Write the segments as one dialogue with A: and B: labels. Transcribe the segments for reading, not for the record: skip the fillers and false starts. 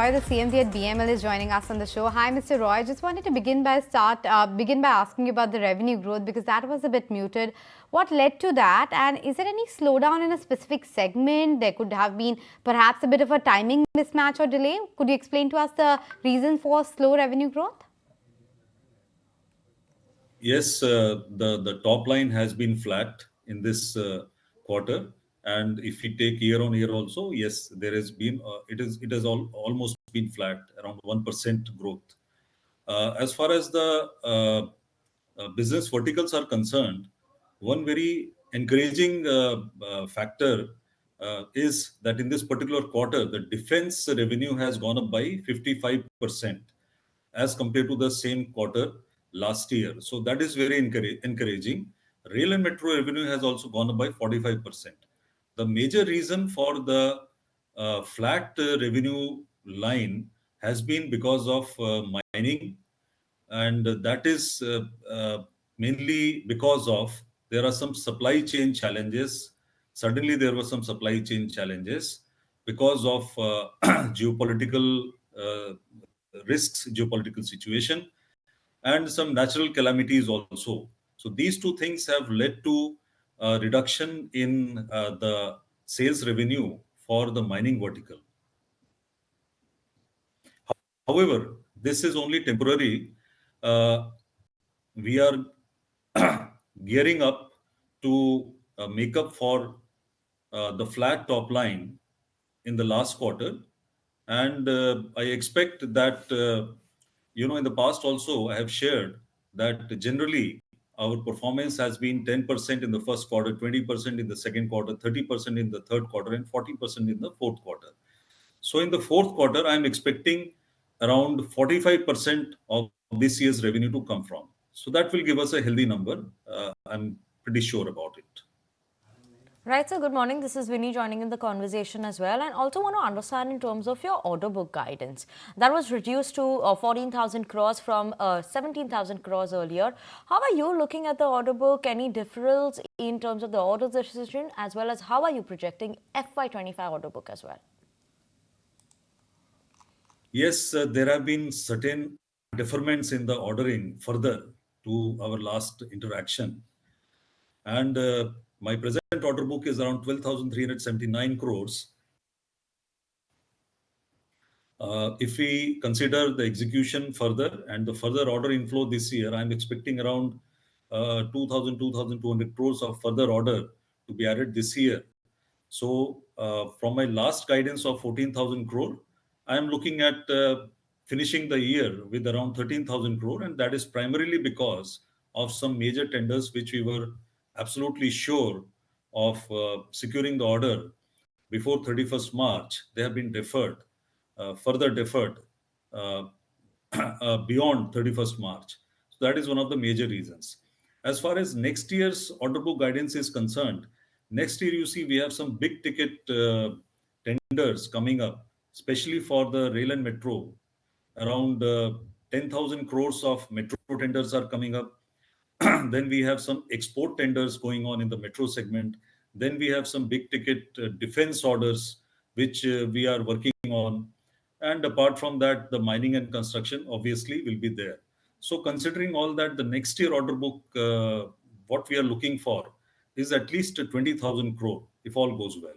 A: Roy, the CMD at BEML, is joining us on the show. Hi, Mr. Roy. Just wanted to begin by asking you about the revenue growth because that was a bit muted. What led to that, and is there any slowdown in a specific segment? There could have been perhaps a bit of a timing mismatch or delay. Could you explain to us the reason for slow revenue growth?
B: Yes, the top line has been flat in this quarter, and if we take year on year also, yes, there has been almost been flat, around 1% growth. As far as the business verticals are concerned, one very encouraging factor is that in this particular quarter, the defense revenue has gone up by 55% as compared to the same quarter last year. So that is very encouraging. Rail and metro revenue has also gone up by 45%. The major reason for the flat revenue line has been because of mining, and that is mainly because of there are some supply chain challenges. Suddenly, there were some supply chain challenges because of geopolitical risks, geopolitical situation, and some natural calamities also. So these two things have led to a reduction in the sales revenue for the mining vertical. However, this is only temporary. We are gearing up to make up for the flat top line in the last quarter. And I expect that, in the past also, I have shared that generally our performance has been 10% in the first quarter, 20% in the second quarter, 30% in the third quarter, and 40% in the fourth quarter. So in the fourth quarter, I'm expecting around 45% of this year's revenue to come from. So that will give us a healthy number. I'm pretty sure about it.
C: Right, so good morning. This is Vinny joining in the conversation as well. And also want to understand in terms of your order book guidance. That was reduced to 14,000 crores from 17,000 crores earlier. How are you looking at the order book? Any difference in terms of the order decision, as well as how are you projecting FY25 order book as well?
B: Yes, there have been certain deferments in the ordering further to our last interaction. And my present order book is around 12,379 crores. If we consider the execution further and the further order inflow this year, I'm expecting around 2,200 crores of further order to be added this year. So from my last guidance of 14,000 crore, I am looking at finishing the year with around 13,000 crore, and that is primarily because of some major tenders which we were absolutely sure of securing the order before 31st March. They have been deferred, further deferred uh, beyond 31st March. So that is one of the major reasons. As far as next year's order book guidance is concerned, next year you see we have some big ticket tenders coming up, especially for the rail and metro. Around 10,000 crores of metro tenders are coming up. Then we have some export tenders going on in the metro segment. Then we have some big ticket defense orders, which we are working on. And apart from that, the mining and construction obviously will be there. So considering all that, the next year order book, what we are looking for is at least 20,000 crore if all goes well.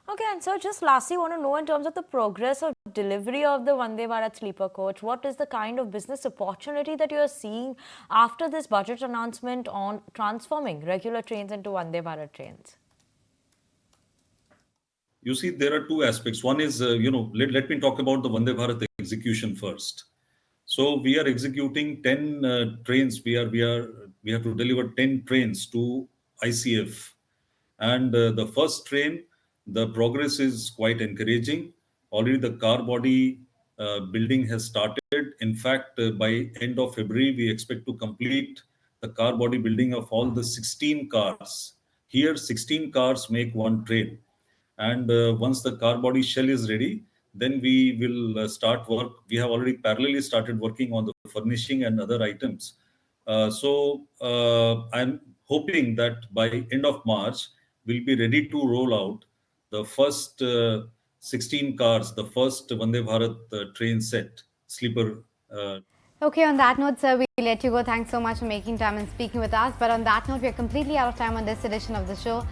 C: Okay, and so just lastly, want to know in terms of the progress of delivery of the Vande Bharat sleeper coach, what is the kind of business opportunity that you are seeing after this budget announcement on transforming regular trains into Vande Bharat trains?
B: You see, there are two aspects. One is, let me talk about the Vande Bharat execution first. So we are executing 10 trains. We have to deliver 10 trains to ICF. And the first train, the progress is quite encouraging. Already the car body building has started. In fact, by end of February, we expect to complete the car body building of all the 16 cars. Here, 16 cars make one train. And once the car body shell is ready, then we will start work. We have already parallelly started working on the furnishing and other items. I'm hoping that by end of March, we'll be ready to roll out the first 16 cars, the first Vande Bharat train set, sleeper.
A: Okay, on that note, sir, we let you go. Thanks so much for making time and speaking with us. But on that note, we're completely out of time on this edition of the show.